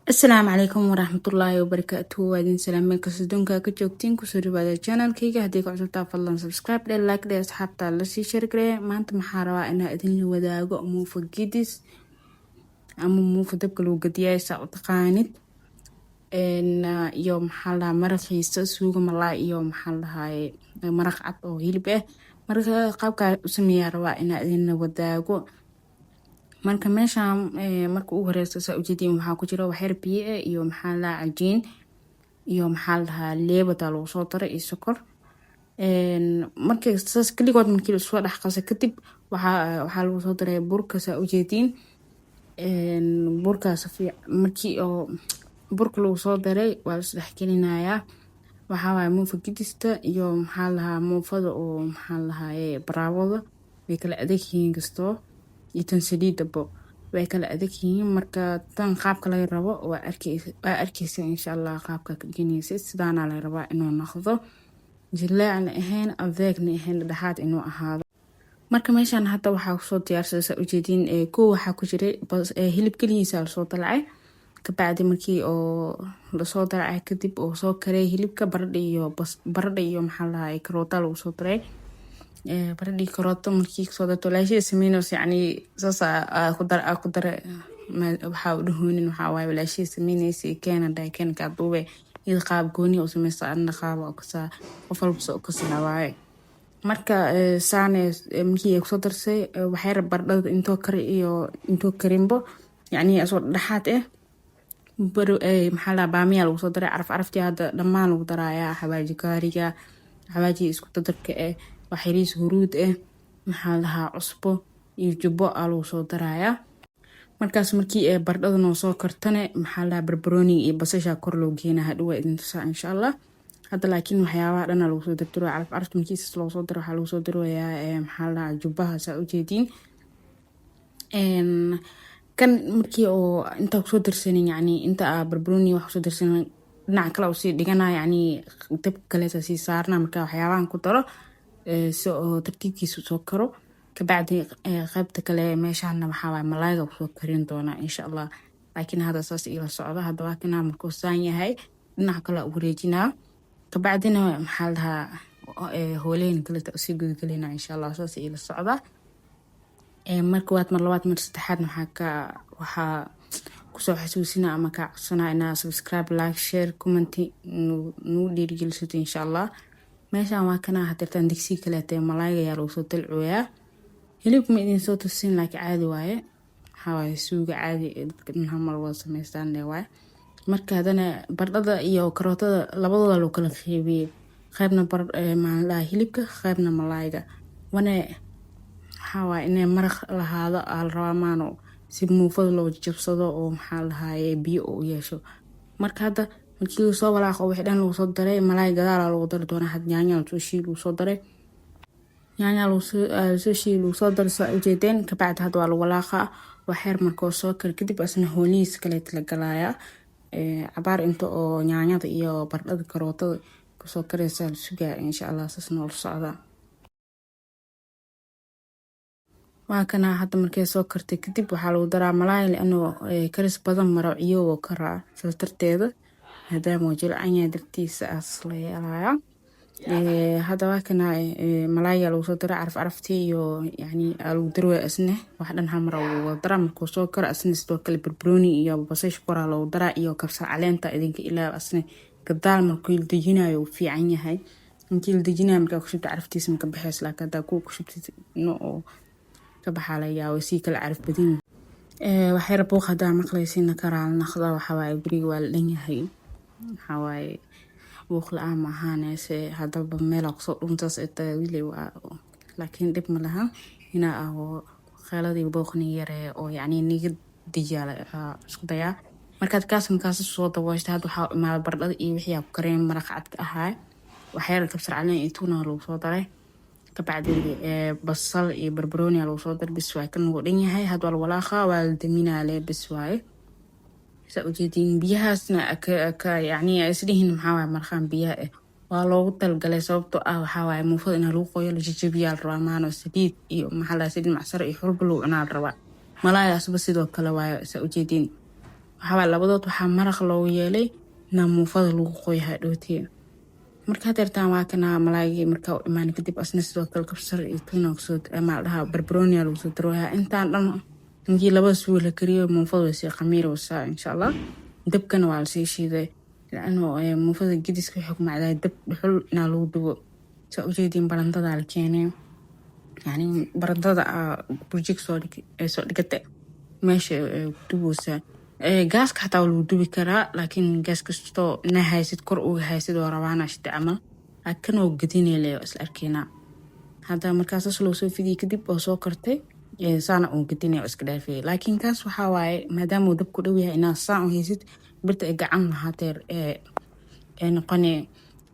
السلام عليكم ورحمة الله وبركاته. وادين سلام من كسدونك كجوكتين كسوري بعد الجانل كيجا هديك عزوتا فضلا سبسكرايب دي لايك دي أصحاب تالا سي شركة ما انت محاروا إنها إذن وداقو مو فجيدس أما مو فدبك لو قديايسا وتقانيد إن يوم حالا مرخيسة سوق ملا يوم حالا هاي مرخ عطو هيلبه مرخ قابك اسميا روا إنها إذن وداقو marka meeshaan marka ugu horeysa saa ujeedin waxaa ku jira waxyar biyo ah iyo maxaa la cajiin iyo maxaa la leebada lagu soo daray iyo sokor marka saas kaligood markii la soo dhex qaso kadib waxaa lagu soo daray burka saa ujeedin burkaas markii oo burka lagu soo daray waa la isdhex gelinayaa waxaa waaye muufa gidista iyo maxaa la muufada oo maxaa la baraawada way kala adag yihiin kastoo tan saliidabo way kala adag yihiin marka tan qaabka laga rabo waa arkeysa insha Allah qaabka ka geneysa sidaana la rabaa inuu noqdo jilaan ahayn adeegna ahayn dhaxaad inuu ahaado marka meeshan hadda waxaa soo diyaarsan ujeedin koo waxaa ku jiray hilib kaliisa soo dalacay ka bacdi markii oo la soo dalacay kadib oo soo karay hilibka baradho iyo maxaa la karoota lagu soo daray baradhi karoota markii soo dato laashii sameeyay yani saasa ku dar waxa uu dhahoonin waxa waay laashii sameeyay Canada ka duubay id qaab gooni oo sameeyay anna qaab oo ka qof walba soo ka sanawaay marka saane markii ku soo darsay waxay baradhada intoo karimbo yani asoo dhaxaad baro maxaa la baamiya lagu soo daray araftii hadda dhamaan lagu daraaya xawaaji kaariga xawaaji isku darka waxyariis huruud maxaa lahaa cusbo iyo jubbo lagu soo daraaya markaas markii baradhada noo soo kartane maxaa la barbarooni iyo basasha kor loo geenaa hadhow idin tusaa insha Allah hadda laakiin waxyaabaha dhan lagu soo daro arafta markii loo soo daro waxa lagu soo daroyaa maxaa la jubbaha saa ujeedin kan markii oo inta ku soo darsanin yani inta barbarooni wax soo darsanin dhinaca kale oo si dhigana yani dab kale si saarna marka waxyaabahan ku daro soo tartiibkiisu soo karo ka bacdi qaybta kale meeshaan waxa waay malaayga soo karin doona insha Allah laakiin hada saas ila socda hada waa kana markuu saan yahay dhinaca kale u wareejinaa ka bacdina maxaa la hooleen kale si gudgalina insha Allah saas ila socda marka waad mar labaad mar saddexaad waxaa ku soo xasuusina ama ka codsanaa ina subscribe like share comment nuu dhiirigeliso insha Allah meeshaan waa kana hadirtaan digsi kale malaayga yaa lagu soo dalcooyaa hilibka ma idin soo tusin laakiin caadi waaye waxa waaye suuga caadi dadka normal wada sameystaan waaye marka hadana baradhada iyo karootada labadooda loo kala qeybiyay qaybna maalaha hilibka qaybna malaayga wana waxa waaye inay maraq lahaado al raamaano si muufada loo jabsado oo maxaa lahaayay biyo u yeesho marka hadda markii soo walaaqo wixii dhan lagu soo daray malaay gadaal lagu dari doona had yaanya soo shiil soo daray yaanya soo shiil soo daray soo ujeedeen ka bacdi had waa lagu walaaqa waxyar markoo soo kar kadib asna hooliis kale la galaaya cabaar inta oo yaanyada iyo baradhada karootada ku soo kareysa sugaa insha Allah saas noo socda waa kana hadda markay soo kartay kadib waxaa lagu daraa malaay inuu karis badan maro iyo karaa filterteeda هذا موجود عني درتيس أصلي هذا وكان ملايا لو صدر عرفتي يعني لو دروي أسنه واحد حمرا وضرا مكوسو كر أسنه ستوكل بربروني يا بسيش كورا لو درا يو كبسة علين تأذينك إلى أسنه قدال مركيل دجينا يو في عيني هاي مكيل دجينا مركا كشبت عرفتي اسمك بحيث لك هذا كو كشبت نو كبح عليا وسيك العرف بدين وحير بوخ هذا مقليسين كرا نخضا وحواي بري والدنيا هاي حواي وخل عام هانسه هذا بميل أقصد أنتس التويل لكن دب ملها هنا أو خالدي بوخني يرى أو يعني نيجي دجال سقطيا مركز كاس الصوت واجد هذا مع برد يحيى كريم مرقعت أهاي وحير كبسر عليه يتونا لو صوتره كبعد بصل بربروني لو صوتر بسواي كان ودنيا هاي هذا الولاخة والدمينا عليه بسواي سأجدين بيها سنا يعني أسرين محاوى مرخان بيها ولو تلقى صوبته حاوى مفروض إنه لو قوي لجيبيا الرمان والسديد محل سديد معصر يحرق له أنا الروا ملايا سبسيدو كلا سأجدين waxaa labadood waxaa maraq loogu yeelay inaa muufada lagu qoyahay dhootiya markaa deertaan waa kana malaayga markaa u imaan kadib asna sidoo kale kabsar iyo tuna kusoo maal dhahaa barbarooniya lagu soo darooyaa intaan dhan ninkii laba suwi la kariyo muufada way sii qamiiraysaa insha Allah dabkana waa la sii shiiday laano muufada gidiska waxay ku macdaa dab dhuxul inaa lagu dubo soo ujeedin barandada la keenay yani barandada burjik soo dhigata meesha dubusa gaaska xataa lagu dubi karaa laakiin gaas kastoo ina haysid kor uga haysid oo rabaana isticmaal laakiin oo gadinayleeyo isla arkeena hadda markaas loo soo fidiyay kadib oo soo kartay saana oo gadinay iska dhaafay laakiin kaas waxa waaye maadaama uu dabku dhow yahay inaa saan u haysid birta ay gacan lahaateer noqonay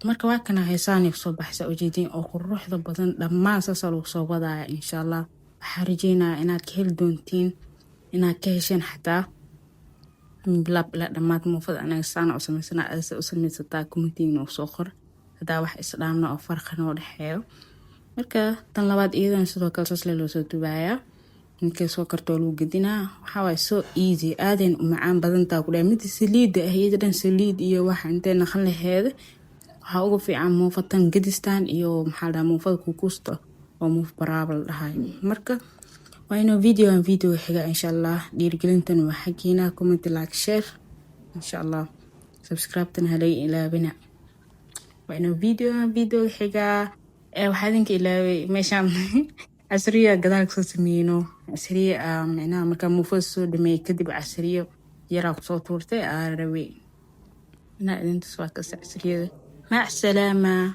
marka waa kana heesaan soo baxsa ujeedin oo quruxda badan dhammaan saas loo soo wadaaya insha Allah waxaan rajeynayaa inaad ka heli doontiin inaad ka hesheen xataa bilab la dhamaad muufada anaga saana oo sameysana aad u sameysataa commenting oo soo qor hadaa wax isdhaamna oo farqan oo dhaxeeyo marka tan labaad iyadana sidoo kale saas loo soo dubaaya inkay soo karto lagu gadinaa waxa way so easy aadeen u macaan badan taa ku dhaay mid saliid ah iyadana saliid iyo waxa intee naqan laheed waxa ugu fiican muufatan gadistaan iyo maxaa la muufada ku kusto oo muuf baraabal dhahay marka وإنه فيديو حاجة إن شاء الله دير قلنتن وحكينا كومنت لايك شير إن شاء الله سبسكرايبتن هلي إلى بنا وإنه فيديو حاجة وحادنك إلى ماشان عسرية قدالك سمينو عسرية معناها مكان مفسو دمي كدب عسرية يراك صوت ورتي روي أنا أنت سواك عسرية مع السلامة.